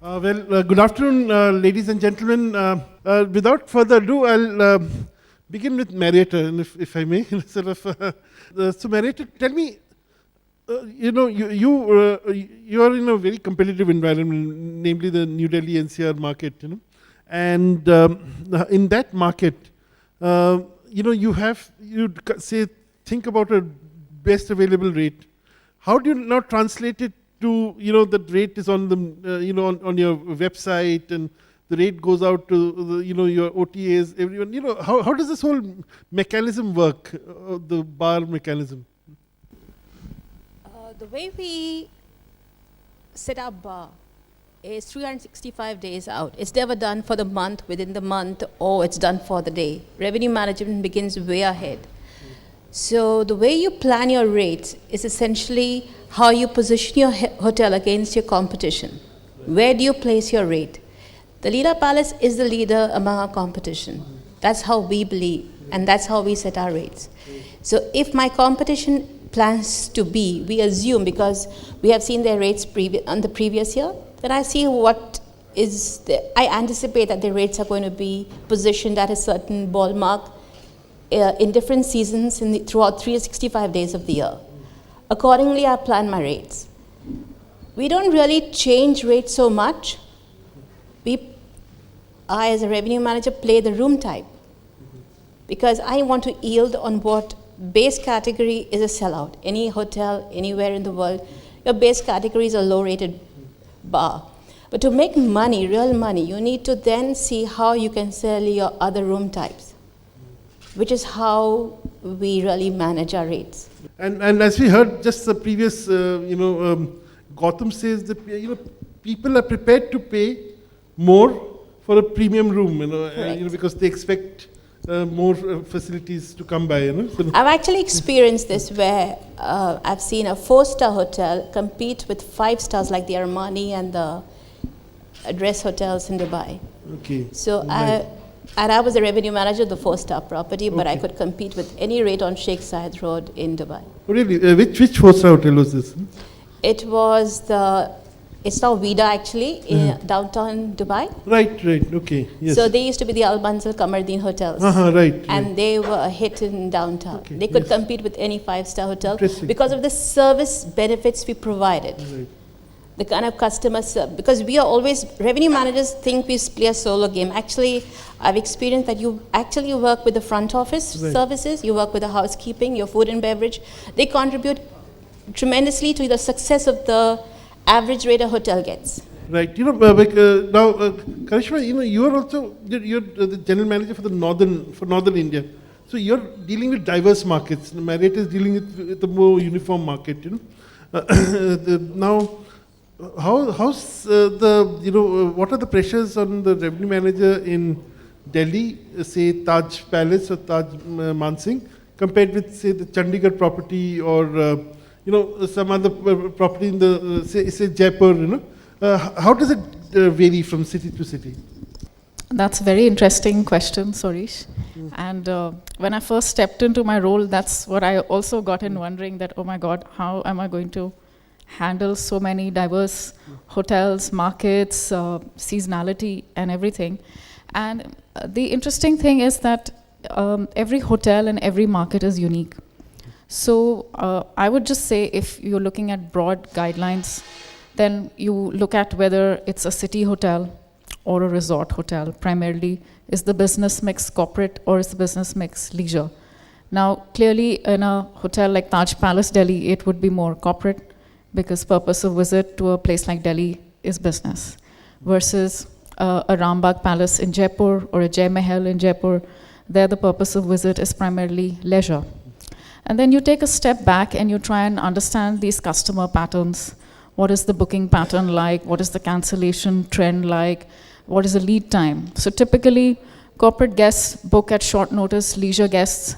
Good afternoon, ladies and gentlemen. Without further ado, I'll begin with Marietta, and if I may. So Marietta, tell me, you are in a very competitive environment, namely the New Delhi NCR market, and in that market, think about a best available rate. How do you now translate it to, the rate is on the, on your website, and the rate goes out to, your OTAs, everyone, how does this whole mechanism work, the bar mechanism? The way we set up bar is 365 days out. It's never done for the month, within the month, or it's done for the day. Revenue management begins way ahead. So the way you plan your rates is essentially how you position your hotel against your competition. Where do you place your rate? The Leela Palace is the leader among our competition. That's how we believe, and that's how we set our rates. So if my competition plans to be, we assume, because we have seen their rates on the previous year, then I see I anticipate that their rates are going to be positioned at a certain ballpark in different seasons throughout 365 days of the year. Accordingly, I plan my rates. We don't really change rates so much. I, as a revenue manager, play the room type, because I want to yield on what base category is a sellout. Any hotel, anywhere in the world, your base category is a low-rated bar. But to make money, real money, you need to then see how you can sell your other room types, which is how we really manage our rates. And as we heard just the previous, Gautam says that people are prepared to pay more for a premium room, because they expect more facilities to come by. I've actually experienced this where I've seen a 4-star hotel compete with 5 stars like the Armani and the Address hotels in Dubai. Okay. So I was a revenue manager of the 4-star property, but I could compete with any rate on Sheikh Zayed Road in Dubai. Oh, really? Which 4-star hotel was this? It was it's now Vida actually, in downtown Dubai. Right, okay, yes. So they used to be the Al Manzil Kamardeen hotels. Right. And they were a hit in downtown. Okay, they could compete with any 5-star hotel because of the service benefits we provided. Right. The kind of customer service, because we are always, revenue managers think we play a solo game. Actually, I've experienced that you actually work with the front office services, you work with the housekeeping, your food and beverage. They contribute tremendously to the success of the average rate a hotel gets. Right. Now, Karishma, you are also you're the general manager for Northern India. So you're dealing with diverse markets. Marietta is dealing with a more uniform market. Now, how's what are the pressures on the revenue manager in Delhi, say Taj Palace or Taj Mansingh, compared with, say, the Chandigarh property or some other property in the say Jaipur? How does it vary from city to city? That's a very interesting question, Sourish. And when I first stepped into my role, that's what I also got in wondering that, oh my God, how am I going to handle so many diverse hotels, markets, seasonality, and everything. And the interesting thing is that every hotel and every market is unique. So I would just say, if you're looking at broad guidelines, then you look at whether it's a city hotel or a resort hotel. Primarily, is the business mix corporate or is the business mix leisure? Now, clearly, in a hotel like Taj Palace, Delhi, it would be more corporate, because purpose of visit to a place like Delhi is business, versus a Rambagh Palace in Jaipur or a Jai Mahal in Jaipur, there the purpose of visit is primarily leisure. And then you take a step back and you try and understand these customer patterns. What is the booking pattern like? What is the cancellation trend like? What is the lead time? So typically, corporate guests book at short notice. Leisure guests,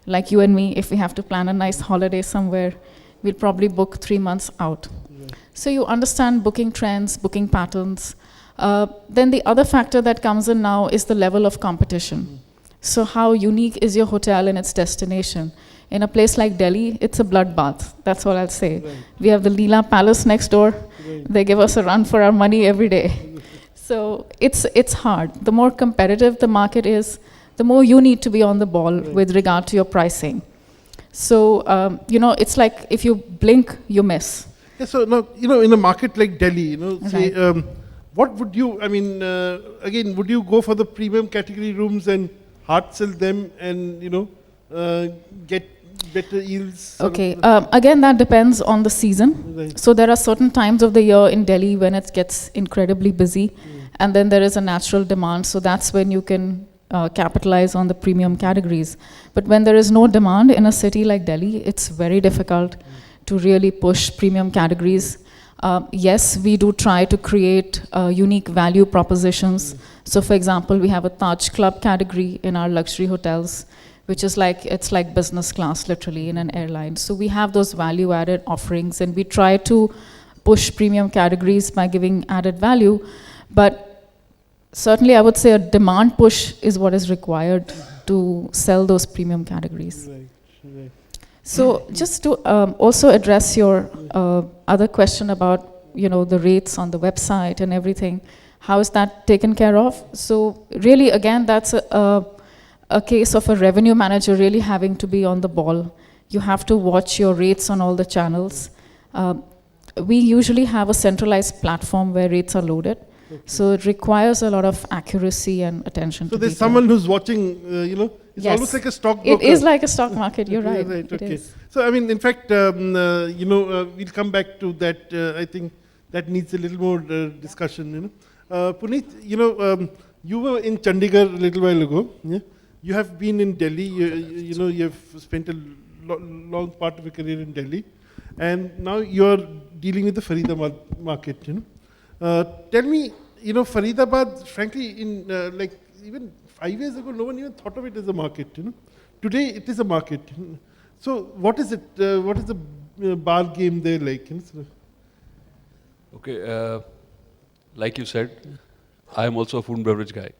like you and me, if we have to plan a nice holiday somewhere, we'll probably book 3 months out. Yeah. So you understand booking trends, booking patterns. Then the other factor that comes in now is the level of competition. So how unique is your hotel and its destination? In a place like Delhi, it's a bloodbath. That's all I'll say. Right. We have the Leela Palace next door. Right. They give us a run for our money every day. So it's hard. The more competitive the market is, the more you need to be on the ball with regard to your pricing. So, it's like if you blink, you miss. Yeah, so now, in a market like Delhi, say, what would you, again, would you go for the premium category rooms and hard sell them and, get better yields? Okay, again, that depends on the season. Right. So there are certain times of the year in Delhi when it gets incredibly busy, and then there is a natural demand, so that's when you can capitalize on the premium categories. But when there is no demand in a city like Delhi, it's very difficult to really push premium categories. Yes, we do try to create unique value propositions. So for example, we have a Taj Club category in our luxury hotels, which is it's like business class literally in an airline. So we have those value added offerings, and we try to push premium categories by giving added value. But certainly I would say a demand push is what is required to sell those premium categories. Right. So just to also address your other question about the rates on the website and everything, how is that taken care of? So really, again, that's a case of a revenue manager really having to be on the ball. You have to watch your rates on all the channels. We usually have a centralized platform where rates are loaded. Okay. So it requires a lot of accuracy and attention to detail. So there's someone who's watching, it's Yes. almost like a stock broker. It is like a stock market, you're right. Right, It okay. is. So, in fact, we'll come back to that. I think that needs a little more discussion, Puneet, you were in Chandigarh a little while ago. Yeah? You have been in Delhi. You have spent a long part of your career in Delhi. And now you're dealing with the Faridabad market, Tell me, Faridabad, frankly, even 5 years ago, no one even thought of it as a market, Today, it is a market. So, what is it? What is the bar game there like? Okay, like you said, I am also a food and beverage guy.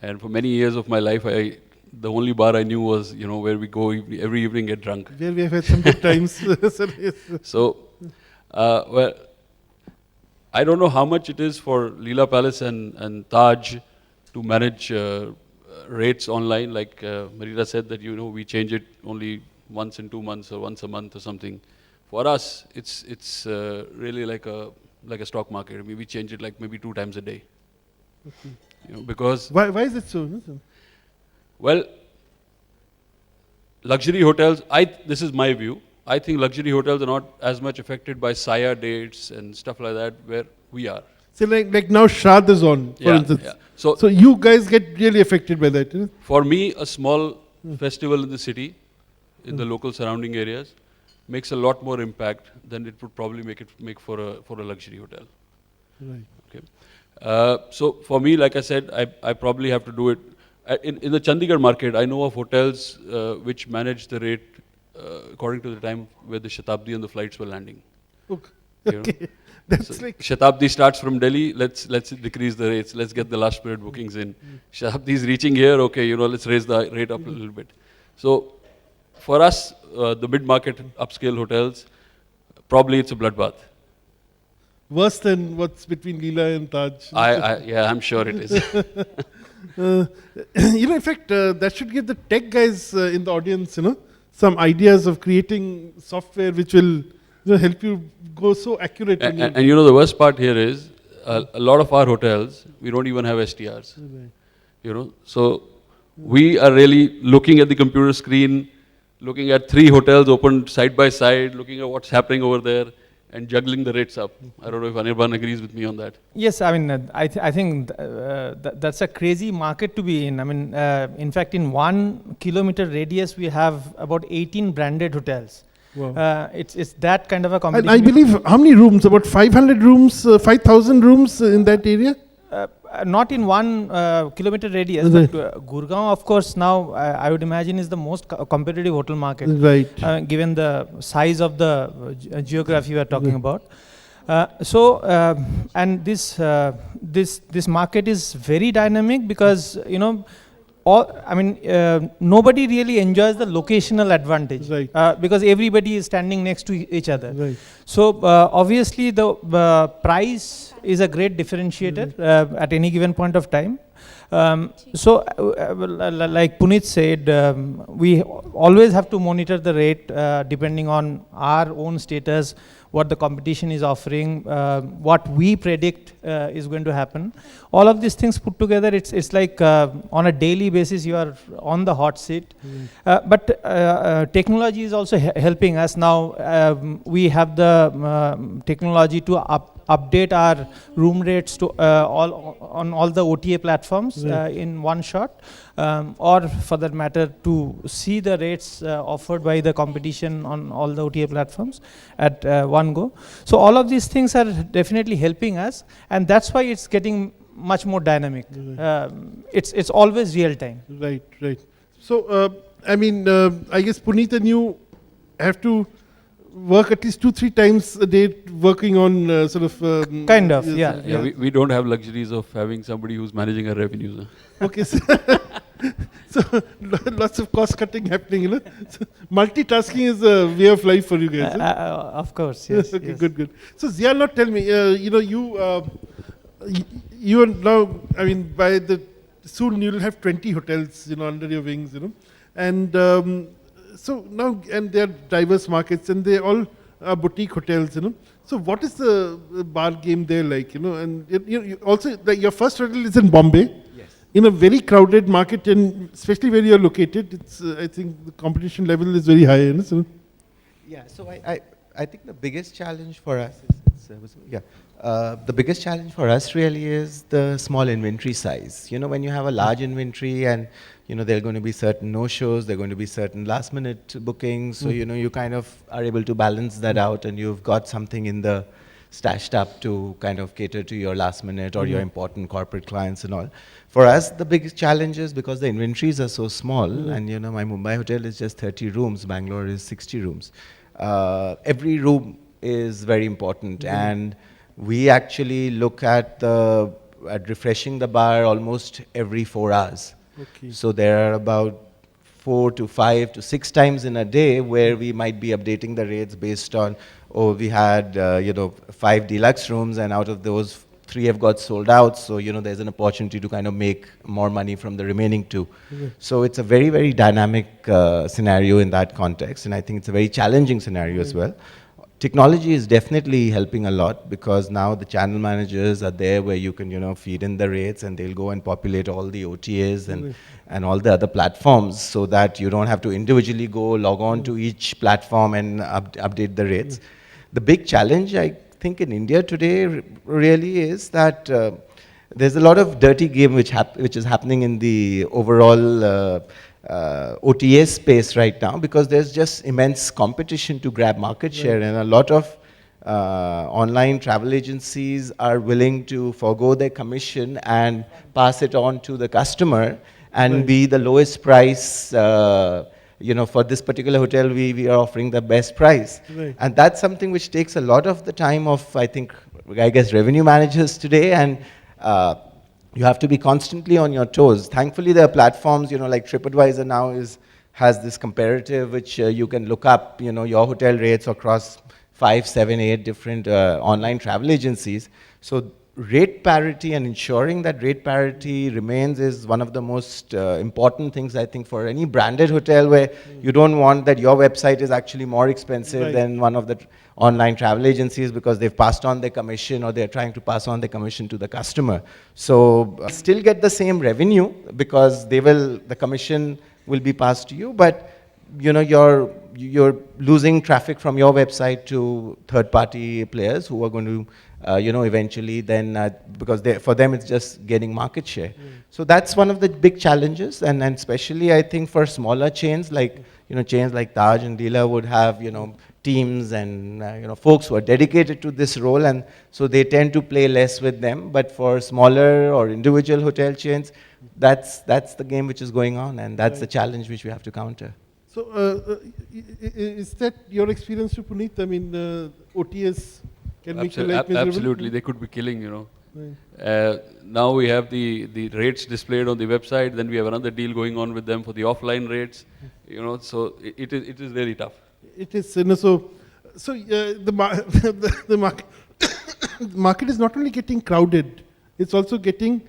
And for many years of my life, the only bar I knew was, where we go every evening get drunk. Where we have had some good times. So, well, I don't know how much it is for Leela Palace and Taj to manage rates online. Like Marietta said that, we change it only once in 2 months or once a month or something. For us, it's really like a stock market. I mean, we change it like maybe 2 times a day. Okay. Because why is it so? Well, luxury hotels. This is my view. I think luxury hotels are not as much affected by Saya dates and stuff like that where we are. So like now Shraddh is on, for instance. Yeah. So you guys get really affected by that. For me, a small festival in the city, in the local surrounding areas, makes a lot more impact than it would probably make for a luxury hotel. Right. Okay. So for me, like I said, I probably have to do it. In the Chandigarh market, I know of hotels which manage the rate according to the time where the Shatabdi and the flights were landing. Okay. That's so like Shatabdi starts from Delhi. Let's decrease the rates. Let's get the last minute bookings in. Shatabdi is reaching here. Okay, let's raise the rate up a little bit. So for us, the mid-market upscale hotels, probably it's a bloodbath. Worse than what's between Leela and Taj. Yeah, I'm sure it is. In fact, that should give the tech guys in the audience, some ideas of creating software which will help you go so accurate. And the worst part here is, a lot of our hotels, we don't even have STRs. Right. So we are really looking at the computer screen, looking at 3 hotels opened side by side, looking at what's happening over there, and juggling the rates up. I don't know if Anirban agrees with me on that. Yes, I mean, I think that's a crazy market to be in. I mean, in fact, in 1 kilometer radius, we have about 18 branded hotels. Wow. It's that kind of a competition. And I believe, how many rooms? About 500 rooms, 5,000 rooms in that area? Not in 1 kilometer radius, but Gurgaon, of course, now I would imagine is the most competitive hotel market. Right. Given the size of the geography we are talking about. And this market is very dynamic because, nobody really enjoys the locational advantage, Right. because everybody is standing next to each other. Right. So obviously the price is a great differentiator at any given point of time. Like Puneet said, we always have to monitor the rate depending on our own status, what the competition is offering, what we predict is going to happen. All of these things put together, it's like on a daily basis you are on the hot seat. But technology is also helping us now. We have the technology to update our room rates to on all the OTA platforms in one shot, or for that matter to see the rates offered by the competition on all the OTA platforms at one go. So all of these things are definitely helping us, and that's why it's getting much more dynamic. It's always real time. Right, right. So, I guess Puneet and you have to work at least 2-3 times a day working on Kind of, yes, yeah. We don't have luxuries of having somebody who's managing our revenues. Okay, so, lots of cost cutting happening, So multitasking is a way of life for you guys. Of course, yes. Okay, yes. good. So Zia, now tell me, you are now, soon you'll have 20 hotels, under your wings, and so now, and they are diverse markets, and they all are boutique hotels, So what is the bar game there like, And you also, your first hotel is in Bombay, Yes. in a very crowded market, and especially where you are located. It's, I think, the competition level is very high, So Yeah, so I think the biggest challenge for us the biggest challenge for us really is the small inventory size. When you have a large inventory and, there are going to be certain no-shows, there are going to be certain last-minute bookings, so, you kind of are able to balance that out, and you've got something in the stashed up to kind of cater to your last-minute or your important corporate clients and all. For us, the biggest challenge is because the inventories are so small, and, my Mumbai hotel is just 30 rooms, Bangalore is 60 rooms. Every room is very important, and we actually look at refreshing the bar almost every 4 hours. Okay. So there are about 4 to 5 to 6 times in a day where we might be updating the rates based on, we had 5 deluxe rooms, and out of those 3 have got sold out, so there's an opportunity to kind of make more money from the remaining 2. So it's a very, very dynamic scenario in that context, and I think it's a very challenging scenario as well. Technology is definitely helping a lot, because now the channel managers are there where you can, feed in the rates, and they'll go and populate all the OTAs and all the other platforms, so that you don't have to individually log on to each platform and update the rates. The big challenge, I think, in India today really is that there's a lot of dirty game which is happening in the overall OTA space right now, because there's just immense competition to grab market share, and a lot of online travel agencies are willing to forego their commission and pass it on to the customer and be the lowest price. For this particular hotel, we are offering the best price. And that's something which takes a lot of the time of, I guess, revenue managers today, and you have to be constantly on your toes. Thankfully, there are platforms, like TripAdvisor now has this comparative which you can look up, your hotel rates across 5, 7, 8 different online travel agencies. So rate parity and ensuring that rate parity remains is one of the most important things, I think, for any branded hotel, where you don't want that your website is actually more expensive than one of the online travel agencies because they've passed on their commission, or they're trying to pass on their commission to the customer. So still get the same revenue because the commission will be passed to you, but you're losing traffic from your website to third-party players who are going to eventually then, because for them it's just getting market share. So that's one of the big challenges, and especially I think for smaller chains like, chains like Taj and Leela would have, teams and, folks who are dedicated to this role, and so they tend to play less with them. But for smaller or individual hotel chains, that's the game which is going on, and that's the challenge which we have to counter. So is that your experience too, Puneet? I mean, OTS can make your life miserable? Absolutely, they could be killing, Now we have the rates displayed on the website. Then we have another deal going on with them for the offline rates. You know, so it is really tough. It is, you know, so the market the market is not only getting crowded, it's also getting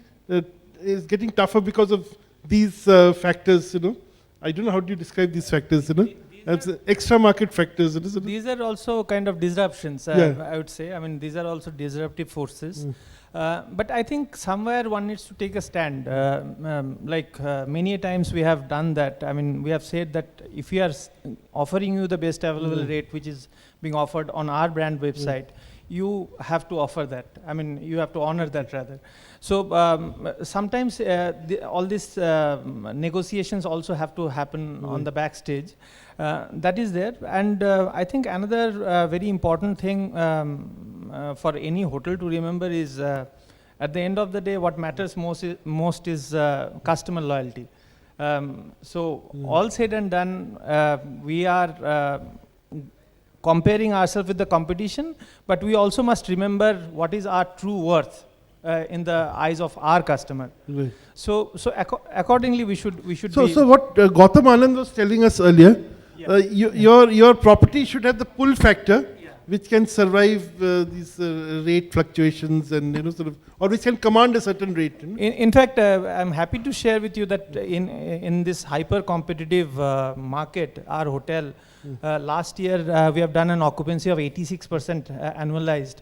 tougher because of these factors. You know, I don't know how do you describe these factors. You know, as extra market factors. These are also kind of disruptions. I would say. I mean, these are also disruptive forces. But I think somewhere one needs to take a stand. Many times we have done that. I mean, we have said that if we are offering you the best available rate, which is being offered on our brand website, you have to offer that. I mean, you have to honor that rather. So sometimes all these negotiations also have to happen on the backstage. That is there. And I think another very important thing for any hotel to remember is at the end of the day, what matters most is customer loyalty. All said and done, we are comparing ourselves with the competition, but we also must remember what is our true worth in the eyes of our customer. Right. So accordingly, we should be. So what Gautam Anand was telling us earlier, your property should have the pull factor, which can survive these rate fluctuations and or which can command a certain rate. You know? In fact, I'm happy to share with you that in this hyper competitive market, our hotel last year we have done an occupancy of 86% annualized.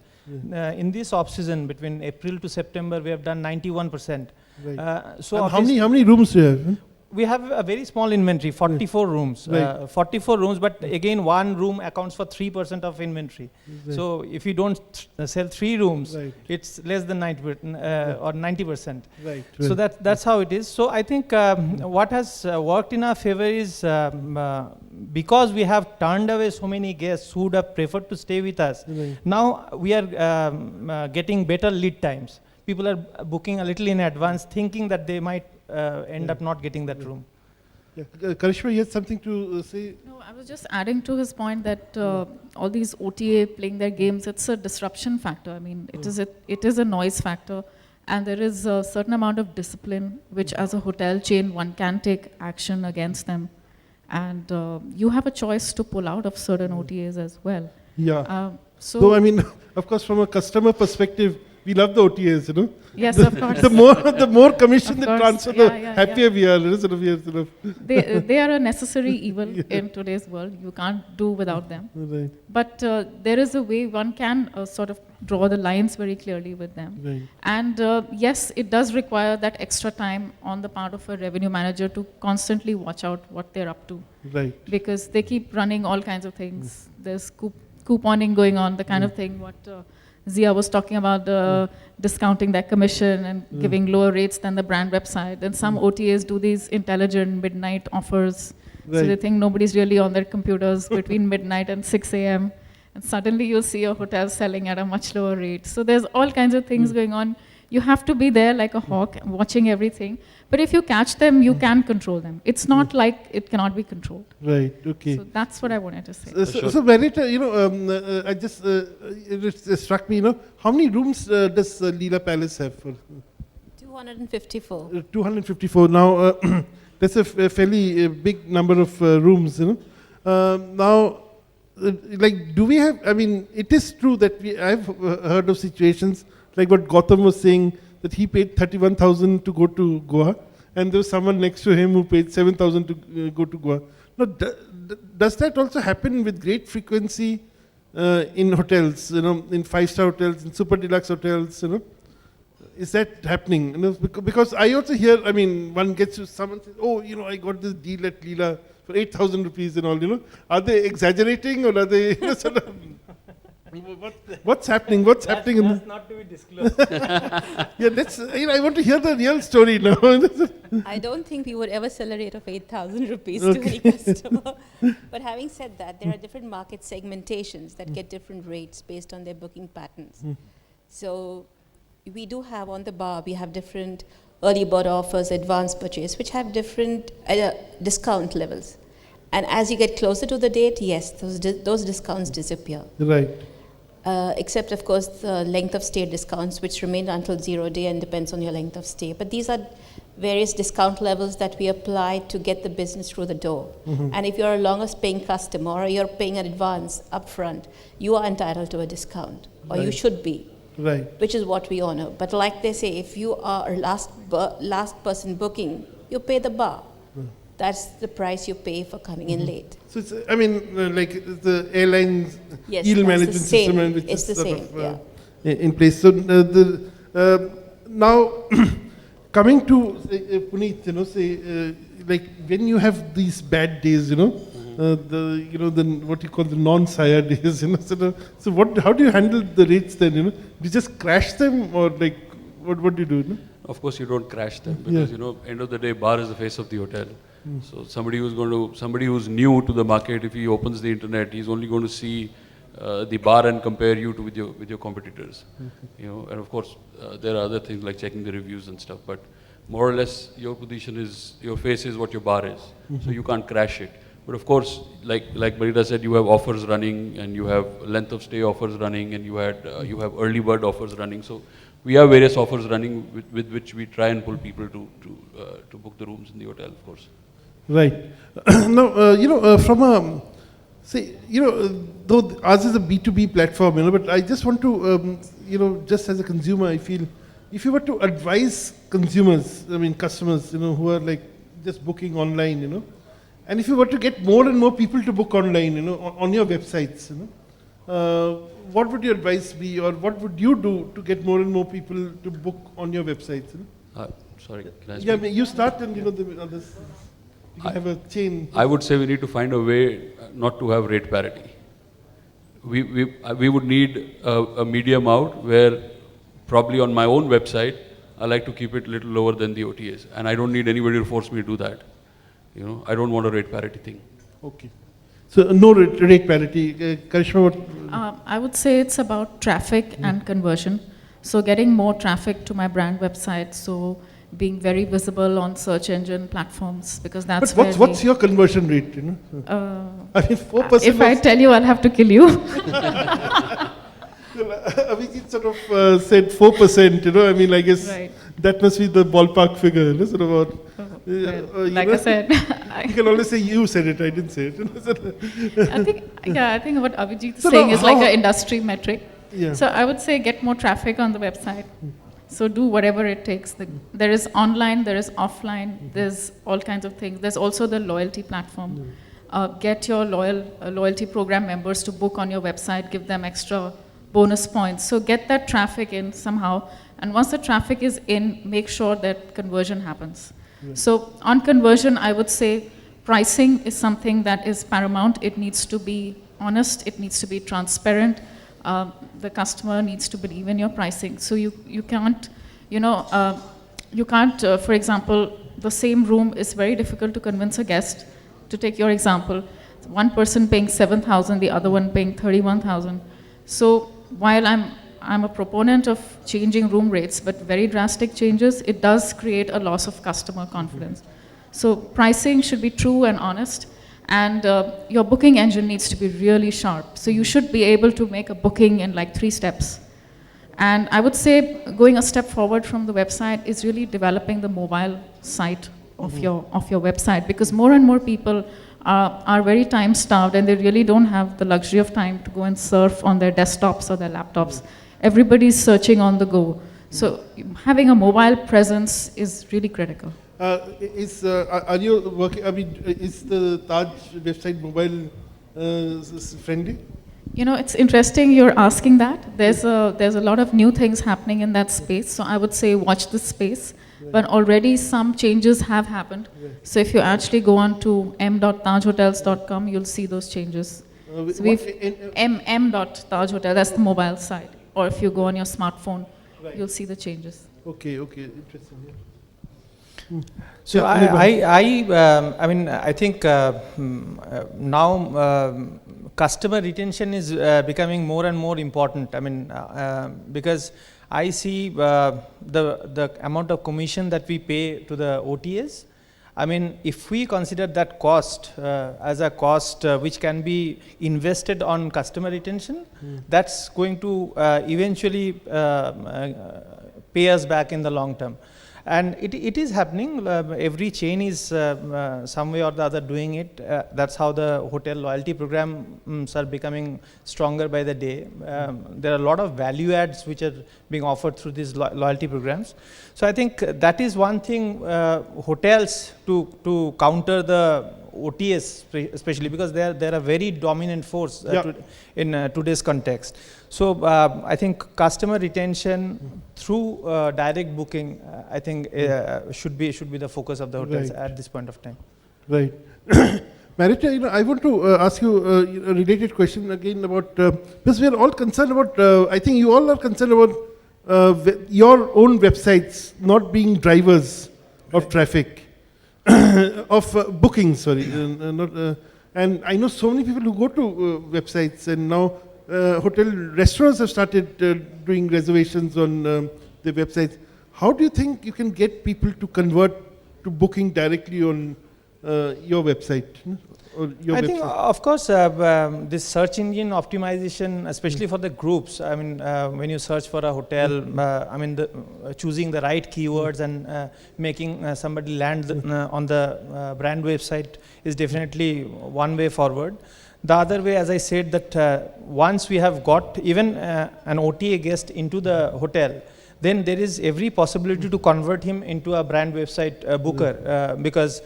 In this off season between April to September, we have done 91%. Right. So how many rooms do you have? We have a very small inventory, 44 rooms. Right. 44 rooms, but again, one room accounts for 3% of inventory. Right. So if you don't sell 3 rooms, Right. it's less than 90% or 90%. Right. So that's how it is. So I think what has worked in our favor is because we have turned away so many guests who would have preferred to stay with us. Right. Now we are getting better lead times. People are booking a little in advance, thinking that they might end up not getting that room. Yeah. Karishma, you had something to say? No, I was just adding to his point that all these OTA playing their games, it's a disruption factor. I mean, it is a noise factor, and there is a certain amount of discipline which as a hotel chain one can take action against them. And you have a choice to pull out of certain OTAs as well. Yeah. So I mean, of course, from a customer perspective, we love the OTAs, you know. yes, of course. the more commission they course. transfer, the happier we are. They are a necessary evil in today's world. You can't do without them. Right. But there is a way one can sort of draw the lines very clearly with them. Right. And yes, it does require that extra time on the part of a revenue manager to constantly watch out what they're up to. Right. Because they keep running all kinds of things. There's couponing going on, the kind of thing what Zia was talking about, discounting their commission and giving lower rates than the brand website. And some OTAs do these intelligent midnight offers. Right. So they think nobody's really on their computers between midnight and 6 a.m. And suddenly you'll see a hotel selling at a much lower rate. So there's all kinds of things going on. You have to be there like a hawk, watching everything. But if you catch them, you can control them. It's not like it cannot be controlled. Right, okay. So that's what I wanted to say. So Marietta, I just, it struck me, how many rooms does Leela Palace have? 254. 254. Now, that's a fairly big number of rooms, now, do we have, I mean, it is true that I've heard of situations like what Gautam was saying, that he paid 31,000 to go to Goa, and there was someone next to him who paid 7,000 to go to Goa. Now, does that also happen with great frequency in hotels, in 5-star hotels, in super deluxe hotels, Is that happening? Because I also hear, I mean, one gets to someone says, oh, I got this deal at Leela for 8,000 rupees and all, Are they exaggerating or are they, sort of, what's happening? What's happening? That's not to be disclosed. I want to hear the real story now. I don't think we would ever sell a rate of 8,000 rupees to any customer. But having said that, there are different market segmentations that get different rates based on their booking patterns. So we do have on the bar, we have different early bird offers, advance purchase, which have different discount levels. And as you get closer to the date, yes, those discounts disappear. Right. except of course the length of stay discounts, which remain until 0 day and depends on your length of stay. But these are various discount levels that we apply to get the business through the door. And if you're a longest paying customer or you're paying an advance upfront, you are entitled to a discount, or you should be. Right. Which is what we honor. But like they say, if you are a last person booking, you pay the bar. That's the price you pay for coming in late. So it's, I mean, like the airlines Yes, yield that's management the same. system, and which It's is the sort same, of in place. So now coming to Puneet, you know, say like when you have these bad days, you know, the what you call the non-SIA days, you know. So what? How do you handle the rates then? You know, do you just crash them, or like what do you do? You know? Of course, you don't crash them because you know, end of the day, bar is the face of the hotel. So somebody who's new to the market, if he opens the internet, he's only going to see the bar and compare you to with your competitors. You know, and of course, there are other things like checking the reviews and stuff. But more or less, your position is, your face is what your bar is. So you can't crash it. But of course, like Marietta said, you have offers running, and you have length of stay offers running, and you have early bird offers running. So we have various offers running with which we try and pull people to book the rooms in the hotel, of course. Right. Now, you know, from a, say, you know, though ours is a B2B platform, you know, but I just want to, you know, just as a consumer, I feel, if you were to advise consumers, I mean, customers, you know, who are like just booking online, you know, and if you were to get more and more people to book online, you know, on your websites, you know, what would your advice be, or what would you do to get more and more people to book on your websites? You know? Sorry, can I speak? Yeah, I mean, you start, and you know, the others. You can have a chain. I would say we need to find a way not to have rate parity. We would need a medium out where probably on my own website, I like to keep it a little lower than the OTAs. And I don't need anybody to force me to do that. You know, I don't want a rate parity thing. Okay. So no rate parity. Karishma, what? I would say it's about traffic and conversion. So getting more traffic to my brand website. So being very visible on search engine platforms, because that's but what's your conversion rate? You know, I mean, 4%. If I tell you, I'll have to kill you. Abhijit sort of said 4%. You know, I mean, I guess that must be the ballpark figure. You know, sort of about. Like I said, you can always say you said it. I didn't say it. I think what Abhijit is saying is like an industry metric. Yeah. So I would say get more traffic on the website. So do whatever it takes. There is online, there is offline, there's all kinds of things. There's also the loyalty platform. Get your loyalty program members to book on your website, give them extra bonus points. So get that traffic in somehow. And once the traffic is in, make sure that conversion happens. So on conversion, I would say pricing is something that is paramount. It needs to be honest, it needs to be transparent. The customer needs to believe in your pricing. So you can't, for example, the same room is very difficult to convince a guest. To take your example, one person paying 7,000, the other one paying 31,000. So while I'm a proponent of changing room rates, but very drastic changes, it does create a loss of customer confidence. So pricing should be true and honest. And your booking engine needs to be really sharp. So you should be able to make a booking in like 3 steps. And I would say going a step forward from the website is really developing the mobile site of your website, because more and more people are very time starved, and they really don't have the luxury of time to go and surf on their desktops or their laptops. Everybody's searching on the go. So having a mobile presence is really critical. Are you working? I mean, is the Taj website mobile friendly? You know, it's interesting you're asking that. There's a lot of new things happening in that space. So I would say watch this space. But already some changes have happened. So if you actually go on to m.tajhotels.com, you'll see those changes. So m.tajhotel, that's the mobile site. Or if you go on your smartphone, you'll see the changes. Okay, interesting. Yeah. So I think now customer retention is becoming more and more important. I mean, because I see the amount of commission that we pay to the OTAs. I mean, if we consider that cost as a cost which can be invested on customer retention, that's going to eventually pay us back in the long term. And it is happening. Every chain is some way or the other doing it. That's how the hotel loyalty programs are becoming stronger by the day. There are a lot of value adds which are being offered through these loyalty programs. So I think that is one thing hotels to counter the OTAs, especially because they are a very dominant force in today's context. So I think customer retention through direct booking, I think should be the focus of the hotels at this point of time. Right. Marietta, I want to ask you a related question again about, because we are all concerned about, I think you all are concerned about your own websites not being drivers of traffic, of booking, sorry. And I know so many people who go to websites, and now hotel restaurants have started doing reservations on their websites. How do you think you can get people to convert to booking directly on your website? I think, of course, this search engine optimization, especially for the groups. I mean, when you search for a hotel, I mean, choosing the right keywords and making somebody land on the brand website is definitely one way forward. The other way, as I said, that once we have got even an OTA guest into the hotel, then there is every possibility to convert him into a brand website booker because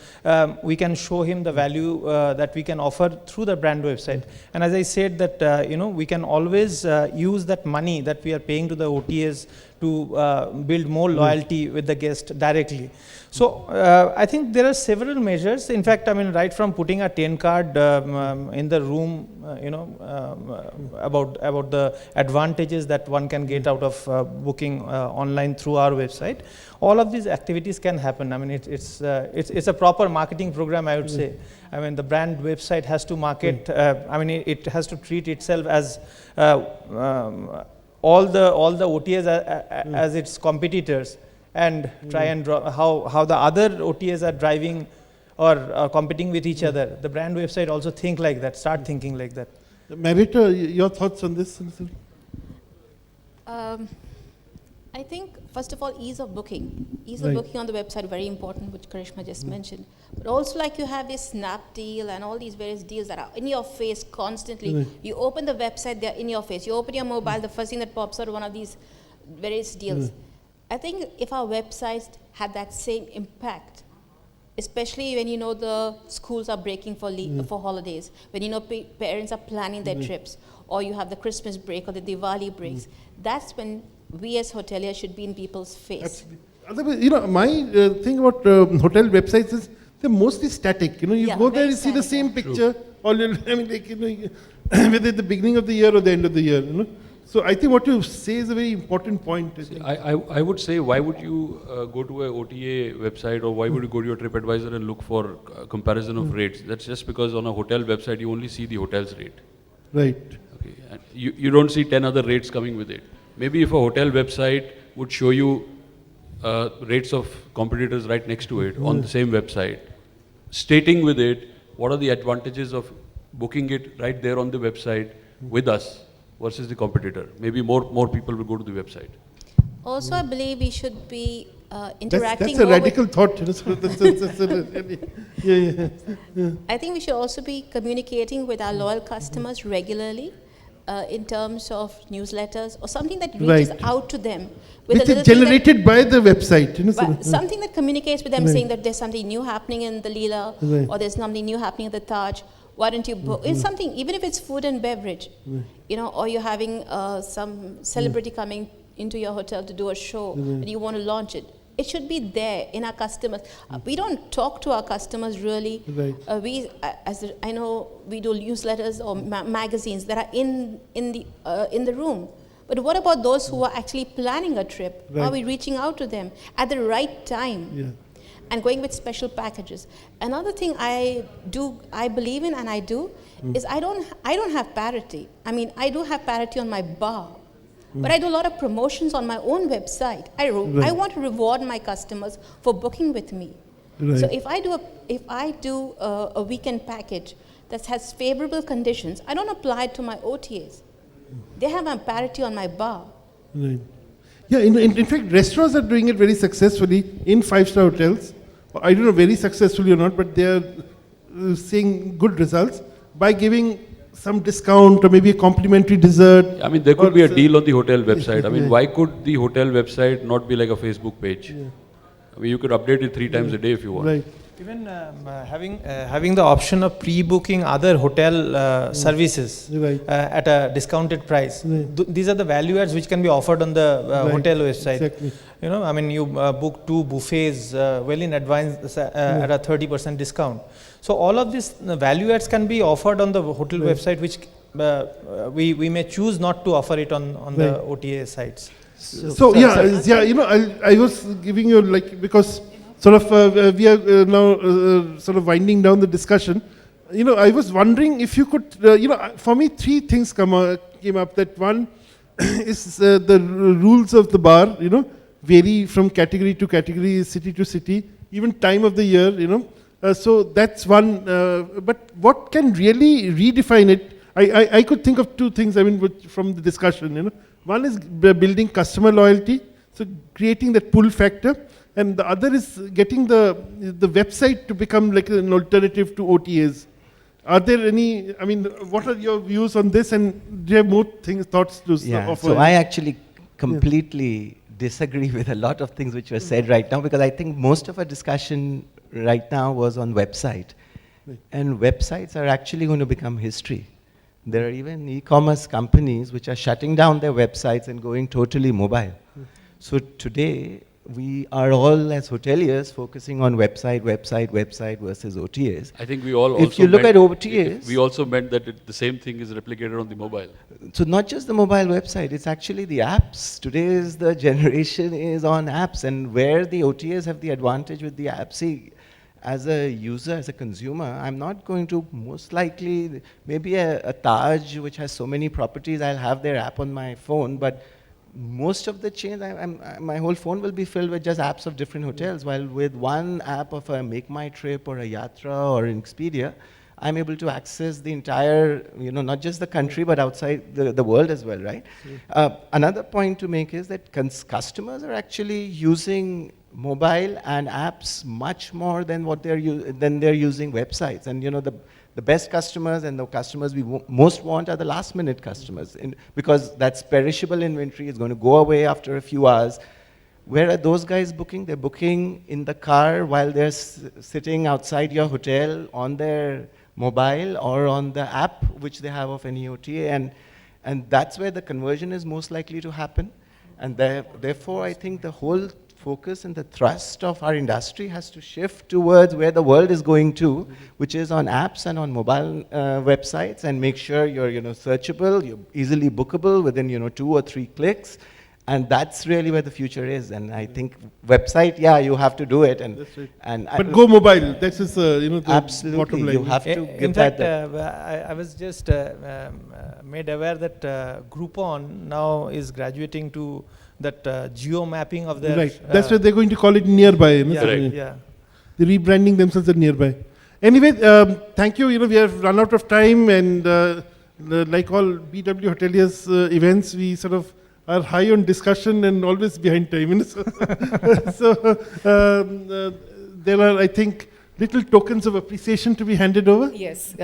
we can show him the value that we can offer through the brand website. And as I said that, we can always use that money that we are paying to the OTAs to build more loyalty with the guest directly. So I think there are several measures. In fact, I mean, right from putting a 10 card in the room, about the advantages that one can get out of booking online through our website. All of these activities can happen. I mean, it's a proper marketing program, I would say. I mean, the brand website has to market. I mean, it has to treat itself as all the OTAs as its competitors, and try and draw how the other OTAs are driving or competing with each other. The brand website also think like that, start thinking like that. Marietta, your thoughts on this? I think, first of all, ease of booking. Ease of booking on the website, very important, which Karishma just mentioned. But also, like, you have this Snap deal and all these various deals that are in your face constantly. You open the website, they're in your face. You open your mobile, the first thing that pops out, one of these various deals. I think if our websites had that same impact, especially when the schools are breaking for holidays, when parents are planning their trips, or you have the Christmas break or the Diwali breaks, that's when we as hoteliers should be in people's face. Absolutely. My thing about hotel websites is they're mostly static. You go there, you see the same picture, whether at the beginning of the year or the end of the year. So I think what you say is a very important point. I would say, why would you go to a OTA website, or why would you go to your TripAdvisor and look for a comparison of rates? That's just because on a hotel website you only see the hotel's rate. Right. Okay. And you don't see 10 other rates coming with it. Maybe if a hotel website would show you rates of competitors right next to it on the same website, stating with it what are the advantages of booking it right there on the website with us versus the competitor. Maybe more people will go to the website. Also, I believe we should be interacting. That's a radical thought. I think we should also be communicating with our loyal customers regularly. In terms of newsletters or something that reaches out to them. Which is generated by the website. Something that communicates with them, saying that there's something new happening in the Leela, or there's something new happening at the Taj. Why don't you book? It's something, even if it's food and beverage, or you're having some celebrity coming into your hotel to do a show and you want to launch it. It should be there in our customers. We don't talk to our customers really. I know we do newsletters or magazines that are in the room. But what about those who are actually planning a trip? Are we reaching out to them at the right time and going with special packages? Another thing I believe in, and I do, is I don't have parity. I mean, I do have parity on my bar. But I do a lot of promotions on my own website. I want to reward my customers for booking with me. Right. So if I do a weekend package that has favorable conditions, I don't apply it to my OTAs. They have a parity on my bar. Right. Yeah, in fact, restaurants are doing it very successfully in five-star hotels. I don't know very successfully or not, but they are seeing good results by giving some discount or maybe a complimentary dessert. I mean, there could be a deal on the hotel website. I mean, Yeah. why could the hotel website not be like a Facebook page? Yeah. I mean, you could update it 3 times a day if you want. Right. Even having the option of pre-booking other hotel services Right. at a discounted price. Right. These are the value adds which can be offered on the Right. hotel website. Exactly. You know, I mean, you book 2 buffets well in advance at a 30% discount. So all of these value adds can be offered on the hotel website, which we may choose not to offer it on the OTA sites. So yeah, you know, I was giving you like, because sort of we are now sort of winding down the discussion. You know, I was wondering if you could, you know, for me 3 things came up. That one is the rules of the bar, you know, vary from category to category, city to city, even time of the year, you know. So that's one. But what can really redefine it? I could think of 2 things. I mean, from the discussion, you know, one is building customer loyalty, so creating that pull factor, and the other is getting the website to become like an alternative to OTAs. Are there any? I mean, what are your views on this? And do you have more thoughts to offer? So I actually completely disagree with a lot of things which were said right now, because I think most of our discussion right now was on website. Right. And websites are actually going to become history. There are even e-commerce companies which are shutting down their websites and going totally mobile. So today, we are all as hoteliers focusing on website versus OTAs. I think we all If also you look meant- at OTAs, we also meant that the same thing is replicated on the mobile. so not just the mobile website, it's actually the apps. Today's the generation is on apps, and where the OTAs have the advantage with the apps. See, as a user, as a consumer, I'm not going to most likely, maybe a Taj which has so many properties, I'll have their app on my phone, but most of the chains, my whole phone will be filled with just apps of different hotels, while with one app of a Make My Trip or a Yatra or an Expedia, I'm able to access the entire, you know, not just the country, but outside the world as well, right? Another point to make is that customers are actually using mobile and apps much more than what they're using websites. And you know, the best customers and the customers we most want are the last minute customers, because that's perishable inventory, it's going to go away after a few hours. Where are those guys booking? They're booking in the car while they're sitting outside your hotel on their mobile or on the app which they have of any OTA, and that's where the conversion is most likely to happen. And therefore, I think the whole focus and the thrust of our industry has to shift towards where the world is going to, which is on apps and on mobile websites, and make sure you're, you know, searchable, you're easily bookable within, you know, 2 or 3 clicks. And that's really where the future is. And I think website, yeah, you have to do it. And, That's right. and But go mobile. That is, you know, the absolutely, bottom line. you have to In give fact, that. I was just made aware that Groupon now is graduating to that geo mapping of their... Right. That's why they're going to call it nearby. You know, yeah, so Correct. yeah. they're rebranding themselves as nearby. Anyway, thank you. You know, we have run out of time, and like all BW Hoteliers events, we sort of are high on discussion and always behind time. You know, so there are, I think, little tokens of appreciation to be handed over. Yes,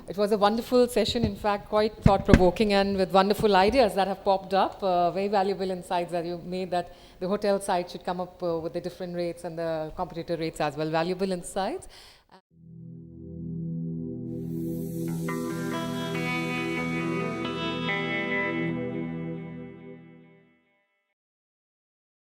it was a wonderful session, in fact, quite thought-provoking and with wonderful ideas that have popped up, very valuable insights that you made, that the hotel side should come up with the different rates and the competitor rates as well, valuable insights.